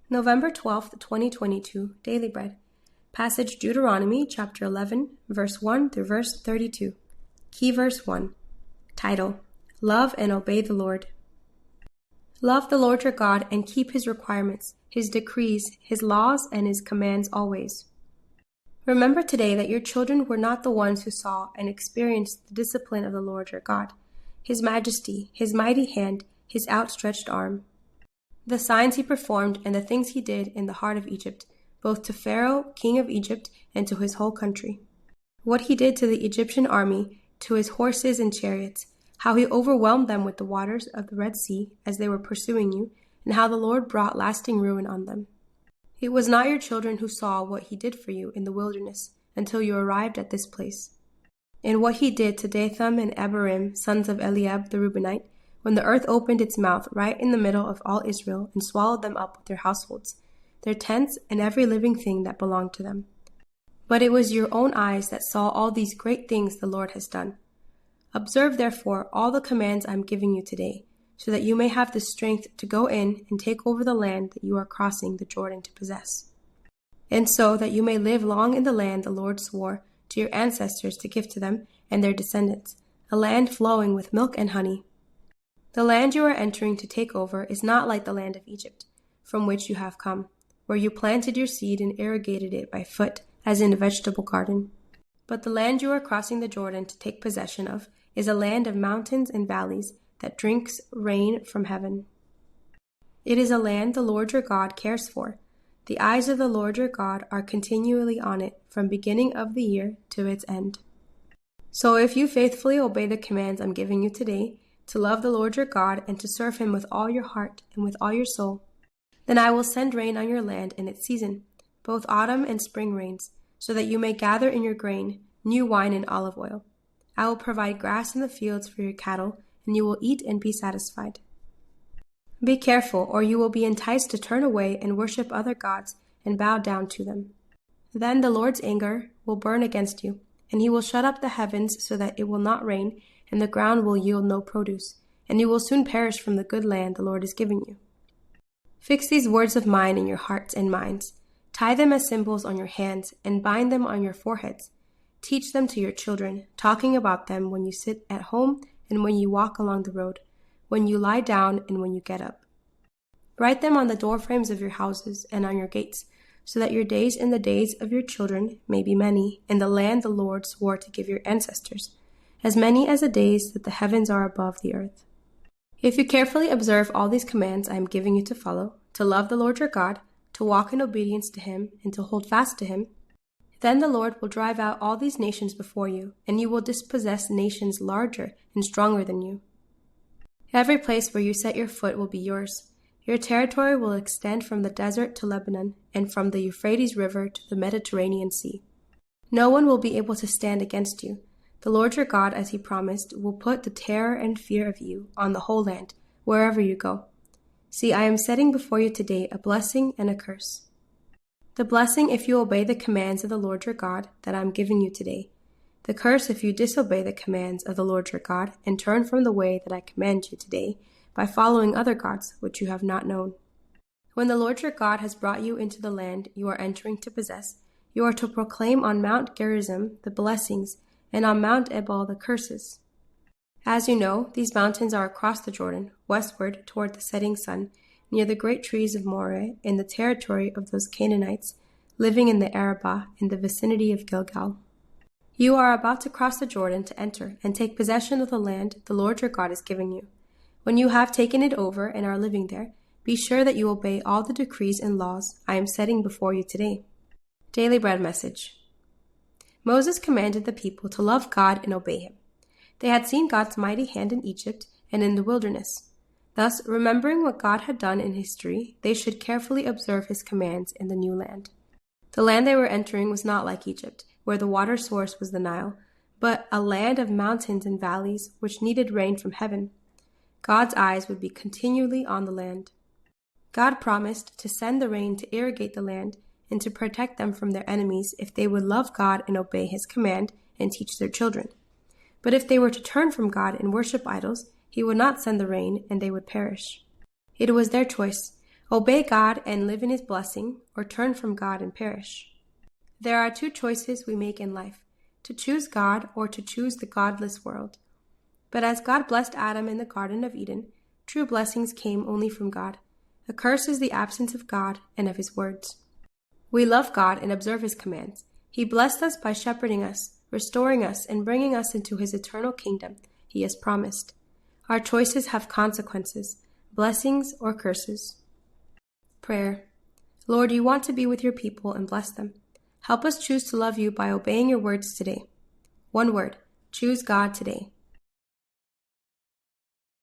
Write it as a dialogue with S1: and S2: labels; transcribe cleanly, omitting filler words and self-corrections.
S1: November 12th, 2022, Daily Bread. Passage Deuteronomy chapter 11, verse 1 through verse 32. Key verse 1. Title: Love and Obey the Lord. Love the Lord your God and keep his requirements, his decrees, his laws, and his commands always. Remember today that your children were not the ones who saw and experienced the discipline of the Lord your God, his majesty, his mighty hand, his outstretched arm, the signs he performed and the things he did in the heart of Egypt, both to Pharaoh, king of Egypt, and to his whole country. What he did to the Egyptian army, to his horses and chariots, how he overwhelmed them with the waters of the Red Sea as they were pursuing you, and how the Lord brought lasting ruin on them. It was not your children who saw what he did for you in the wilderness until you arrived at this place. And what he did to Dathan and Abiram, sons of Eliab the Reubenite, when the earth opened its mouth right in the middle of all Israel and swallowed them up with their households, their tents, and every living thing that belonged to them. But it was your own eyes that saw all these great things the Lord has done. Observe, therefore, all the commands I am giving you today, so that you may have the strength to go in and take over the land that you are crossing the Jordan to possess. And so that you may live long in the land the Lord swore to your ancestors to give to them and their descendants, a land flowing with milk and honey. The land you are entering to take over is not like the land of Egypt, from which you have come, where you planted your seed and irrigated it by foot, as in a vegetable garden. But the land you are crossing the Jordan to take possession of is a land of mountains and valleys that drinks rain from heaven. It is a land the Lord your God cares for. The eyes of the Lord your God are continually on it from beginning of the year to its end. So if you faithfully obey the commands I'm giving you today, to love the Lord your God and to serve him with all your heart and with all your soul, then I will send rain on your land in its season, both autumn and spring rains, so that you may gather in your grain, new wine and olive oil. I will provide grass in the fields for your cattle, and you will eat and be satisfied. Be careful, or you will be enticed to turn away and worship other gods and bow down to them. Then the Lord's anger will burn against you, and he will shut up the heavens so that it will not rain, and the ground will yield no produce, and you will soon perish from the good land the Lord is giving you. Fix these words of mine in your hearts and minds. Tie them as symbols on your hands, and bind them on your foreheads. Teach them to your children, talking about them when you sit at home and when you walk along the road, when you lie down and when you get up. Write them on the doorframes of your houses and on your gates, so that your days and the days of your children may be many in the land the Lord swore to give your ancestors, as many as the days that the heavens are above the earth. If you carefully observe all these commands I am giving you to follow, to love the Lord your God, to walk in obedience to him, and to hold fast to him, then the Lord will drive out all these nations before you, and you will dispossess nations larger and stronger than you. Every place where you set your foot will be yours. Your territory will extend from the desert to Lebanon, and from the Euphrates River to the Mediterranean Sea. No one will be able to stand against you. The Lord your God, as he promised, will put the terror and fear of you on the whole land, wherever you go. See, I am setting before you today a blessing and a curse. The blessing if you obey the commands of the Lord your God that I am giving you today. The curse if you disobey the commands of the Lord your God and turn from the way that I command you today by following other gods which you have not known. When the Lord your God has brought you into the land you are entering to possess, you are to proclaim on Mount Gerizim the blessings and on Mount Ebal the curses. As you know, these mountains are across the Jordan, westward toward the setting sun, near the great trees of Moreh, in the territory of those Canaanites living in the Arabah in the vicinity of Gilgal. You are about to cross the Jordan to enter and take possession of the land the Lord your God is giving you. When you have taken it over and are living there, be sure that you obey all the decrees and laws I am setting before you today. Daily Bread Message. Moses commanded the people to love God and obey him. They had seen God's mighty hand in Egypt and in the wilderness. Thus, remembering what God had done in history, they should carefully observe his commands in the new land. The land they were entering was not like Egypt, where the water source was the Nile, but a land of mountains and valleys which needed rain from heaven. God's eyes would be continually on the land. God promised to send the rain to irrigate the land and to protect them from their enemies if they would love God and obey his command and teach their children. But if they were to turn from God and worship idols, he would not send the rain and they would perish. It was their choice. Obey God and live in His blessing, or turn from God and perish. There are two choices we make in life, to choose God or to choose the godless world. But as God blessed Adam in the Garden of Eden, true blessings came only from God. A curse is the absence of God and of His words. We love God and observe His commands. He blessed us by shepherding us, restoring us, and bringing us into His eternal kingdom He has promised. Our choices have consequences, blessings or curses. Prayer. Lord, you want to be with your people and bless them. Help us choose to love you by obeying your words today. One word, choose God today.